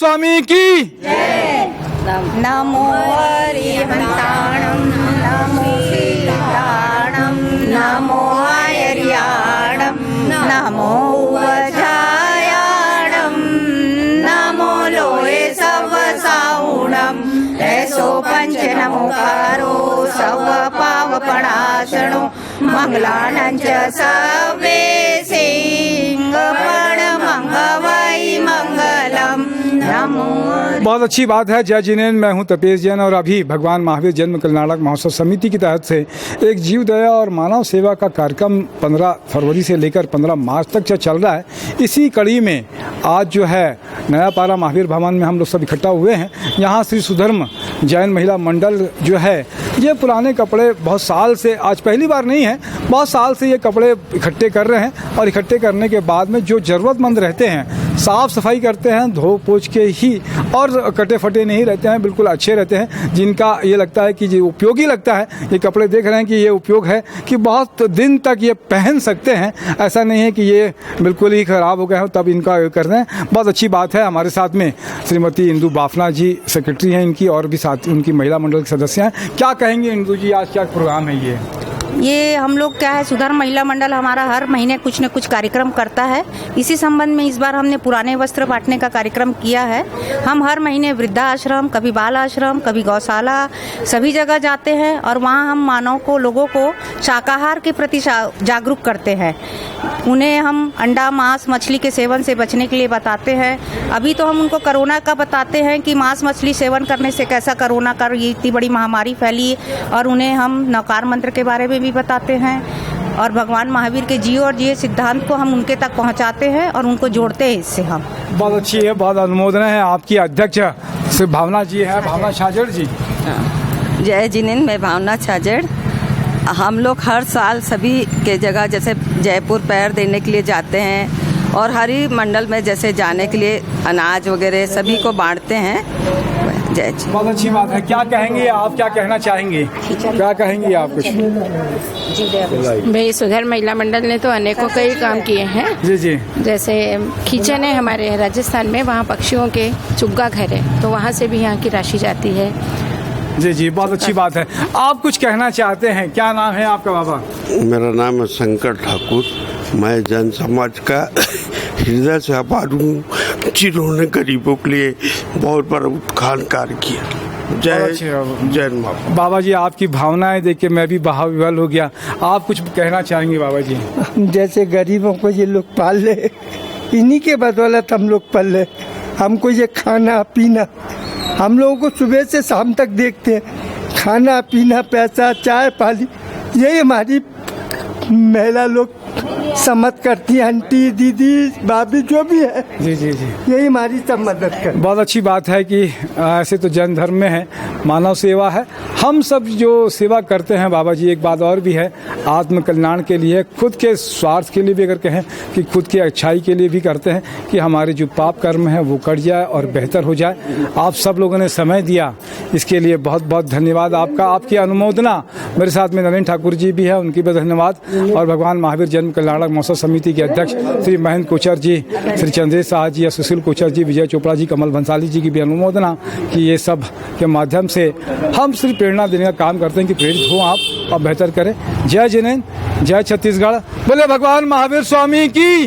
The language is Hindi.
स्वामी की नमो हरिहंताणं नमो सीताणं नमो आयर्याणं नमो वजायाणं नमो लोये सवसाऊणं ऐसो पंच नमोकारो सव पावपणाशणो मंगलानं च सवे सिंहपण मंगवै मंगलम नमो। बहुत अच्छी बात है। जय जिनेन्द्र, मैं हूं तपेश जैन और अभी भगवान महावीर जन्म कल्याणक महोत्सव समिति की तहत से एक जीव दया और मानव सेवा का कार्यक्रम 15 फरवरी से लेकर 15 मार्च तक चल रहा है। इसी कड़ी में आज जो है नया पारा महावीर भवन में हम लोग सब इकट्ठा हुए हैं। यहाँ श्री सुधर्म जैन महिला मंडल जो है ये पुराने कपड़े बहुत साल से, आज पहली बार नहीं है, बहुत साल से ये कपड़े इकट्ठे कर रहे हैं और इकट्ठे करने के बाद में जो ज़रूरतमंद रहते हैं साफ़ सफाई करते हैं, धो पोछ के ही, और कटे फटे नहीं रहते हैं, बिल्कुल अच्छे रहते हैं, जिनका ये लगता है कि ये उपयोगी लगता है। ये कपड़े देख रहे हैं कि ये उपयोग है कि बहुत दिन तक ये पहन सकते हैं, ऐसा नहीं है कि ये बिल्कुल ही ख़राब हो गए हो तब इनका कर रहे हैं। बहुत अच्छी बात है। हमारे साथ में श्रीमती इंदु बाफना जी सेक्रेटरी हैं इनकी, और भी साथ उनकी महिला मंडल के सदस्य हैं। क्या कहेंगे इंदु जी, आज क्या प्रोग्राम है ये हम लोग क्या है, सुधर्म महिला मंडल हमारा हर महीने कुछ न कुछ कार्यक्रम करता है। इसी संबंध में इस बार हमने पुराने वस्त्र बांटने का कार्यक्रम किया है। हम हर महीने वृद्धाश्रम, कभी बाल आश्रम, कभी गौशाला, सभी जगह जाते हैं और वहाँ हम मानव को, लोगों को शाकाहार के प्रति जागरूक करते हैं। उन्हें हम अंडा, मांस, मछली के सेवन से बचने के लिए बताते हैं। अभी तो हम उनको कोरोना का बताते हैं कि मांस मछली सेवन करने से कैसा कोरोना का ये इतनी बड़ी महामारी फैली, और उन्हें हम नकार मंत्र के बारे में भी बताते हैं और भगवान महावीर के जियो और जिये सिद्धांत को हम उनके तक पहुंचाते हैं और उनको जोड़ते हैं इससे हम। बहुत अच्छी है, बहुत अनुमोदन है। आपकी अध्यक्ष श्री भावना जी है, भावना छाजड़ जी। जय जिनेन्द्र, मैं भावना छाजड़। हम लोग हर साल सभी के जगह जैसे जयपुर पैर देने के लिए जाते हैं और हरि मंडल में जैसे जाने के लिए अनाज वगैरह सभी को बांटते हैं। जय जी। बहुत अच्छी बात है। क्या कहेंगे आप, क्या कहना चाहेंगे, क्या कहेंगे आप कुछ? भाई सुधर महिला मंडल ने तो अनेकों कई काम किए हैं। जी जी। जैसे खींचन है हमारे राजस्थान में, वहाँ पक्षियों के चुग्गा घर है, तो वहाँ से भी यहाँ की राशि जाती है। जी जी, बहुत अच्छी बात है। आप कुछ कहना चाहते हैं? क्या नाम है आपका बाबा? मेरा नाम है शंकर ठाकुर। मैं जन समाज का हृदय से आभार हूँ जिन्होंने गरीबों के लिए बहुत बड़ा उत्थान कार्य किया। जय माँ। बाबा जी, आपकी भावनाएं देख के मैं भी विवल हो गया। आप कुछ कहना चाहेंगे बाबा जी? जैसे गरीबों को ये लोग पाल ले, इन्हीं के बदौलत हम लोग पल ले। हमको ये खाना पीना, हम लोगों को सुबह से शाम तक देखते हैं, खाना पीना, पैसा, चाय पानी, यही हमारी महिला लोग समझ करती है। आंटी, दीदी, भाभी जो भी है, जी जी जी, यही हमारी सब मदद कर। बहुत अच्छी बात है कि ऐसे तो जन धर्म में है, मानव सेवा है, हम सब जो सेवा करते हैं। बाबा जी, एक बात और भी है, आत्म कल्याण के लिए, खुद के स्वार्थ के लिए भी अगर कहें कि खुद की अच्छाई के लिए भी करते हैं कि हमारे जो पाप कर्म है वो कट जाए और बेहतर हो जाए। आप सब लोगों ने समय दिया, इसके लिए बहुत बहुत धन्यवाद आपका। आपकी अनुमोदना, मेरे साथ में नरेंद्र ठाकुर जी भी है, उनकी भी धन्यवाद। और भगवान महावीर जन्म कल्याणक महोत्सव समिति के अध्यक्ष श्री महेंद्र कोचर जी, श्री चंद्रेश शाह जी, सुशील कोचर जी, विजय चोपड़ा जी, कमल भंसाली जी की भी अनुमोदना कि ये सब के माध्यम से हम सिर्फ प्रेरणा देने का काम करते हैं कि प्रेरित हो आप और बेहतर करें। जय जिनेन्द्र, जय छत्तीसगढ़, बोले भगवान महावीर स्वामी की।